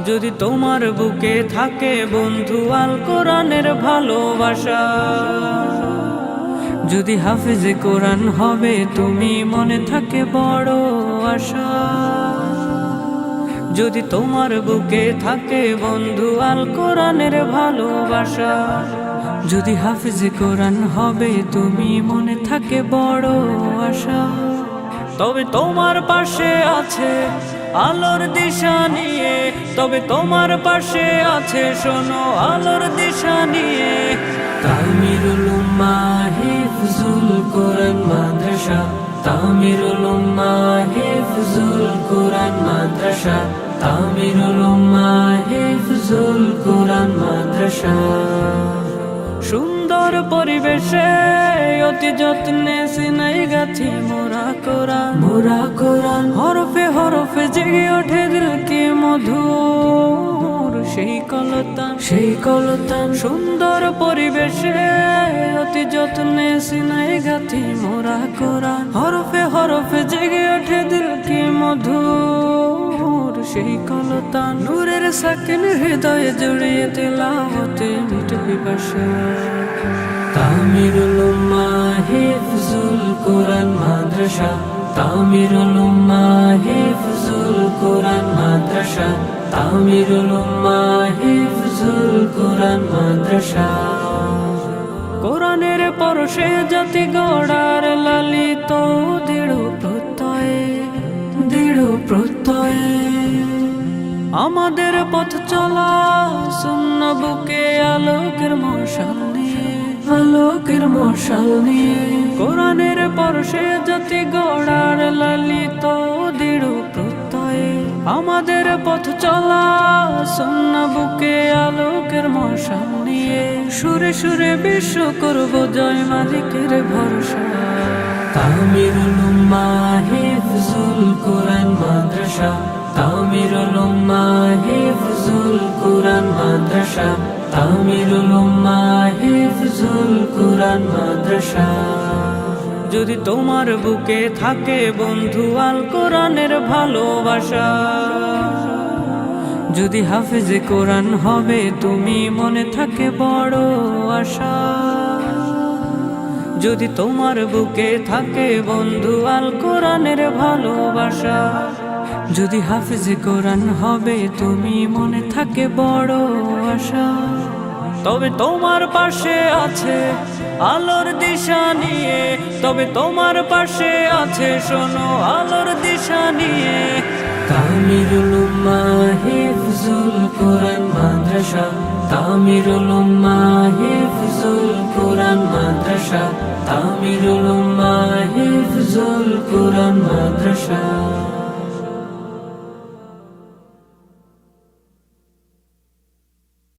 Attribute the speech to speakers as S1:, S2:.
S1: যদি তোমার বুকে থাকে বন্ধু আল কোরআনের ভালোবাসা, যদি হাফেজে কোরআন হবে তুমি মনে থাকে বড় আশা। যদি তোমার বুকে থাকে বন্ধু আল কোরআনের ভালোবাসা, যদি হাফেজে কোরআন হবে তুমি মনে থাকে বড় আশা। তবে তোমার পাশে আছে আলোর দিশা নিয়ে, তবে তোমার পাশে আছে শোনো আলোর দিশা নিয়ে। তামিরুল উম্মাহ হিফজুল কোরআন মাদ্রাসা, তামিরুল উম্মাহ হিফজুল কোরআন মাদ্রাসা, তামিরুল উম্মাহ হিফজুল কোরআন মাদ্রাসা। সুন্দর পরিবেশে অতি যত্নে সিনাই গাছি মোরা কোরআন, মোরা কোরআন। হরফে হরফে জেগে ওঠে দিল কি মধুর সেই কলতান, সেই কলতান। সুন্দর পরিবেশে অতি যত্নে সিনাই গাছি মোরা কোরআন, হরফে হরফে জেগে ওঠে দিল কি মধুর সেই কলতান। নূরের সাকিন হৃদয়ে জড়িয়ে তিলাওয়াতে মিটে পিপাসা। তামিরুল উম্মাহ হিফজুল কোরআন মাদ্রাসা, তামিরুল উম্মাহ হিফজুল কোরআন মাদ্রাসা, তামিরুল উম্মাহ হিফজুল কোরআন মাদ্রাসা। কোরআনের পরশে জাতি গড়ার লালিত দৃঢ় প্রত্যয়ে, দৃঢ় প্রত্যয়ে। আমাদের পথ চলা শূন্য বুকে আলোকের মশাল নিয়ে, আলোকের মশাল নিয়ে। কোরআনের পরশে জাতি গড়ার লালিত দৃঢ় প্রত্যয়ে। আমাদের পথ চলা শূন্য বুকে আলোকের মশাল নিয়ে। সুরে সুরে বিশ্ব করব জয় মালিকের ভরসা। তামিরুল উম্মাহ হিফজুল কোরআন মাদ্রাসা, তামিরুল উম্মাহ হিফজুল কোরআন মাদ্রাসা, তামিরুল উম্মাহ হিফজুল কোরআন মাদ্রাসা। যদি তোমার বুকে থাকে বন্ধু আল কোরআনের ভালোবাসা, যদি হাফেজে কোরআন হবে তুমি মনে থাকে বড় আশা। যদি তোমার বুকে থাকে বন্ধু আল কোরআনের ভালোবাসা, যদি হাফেজে কোরআন হবে তুমি মনে থাকে বড় আশা। তবে তোমার পাশে আছে আলোর দিশা নিয়ে, তবে তোমার পাশে আছে শোনো আলোর দিশা নিয়ে। তামিরুল উম্মাহ হিফজুল কোরআন মাদ্রাসা, তামিরুল উম্মাহ হিফজুল কোরআন মাদ্রাসা, তামিরুল উম্মাহ হিফজুল কোরআন মাদ্রাসা।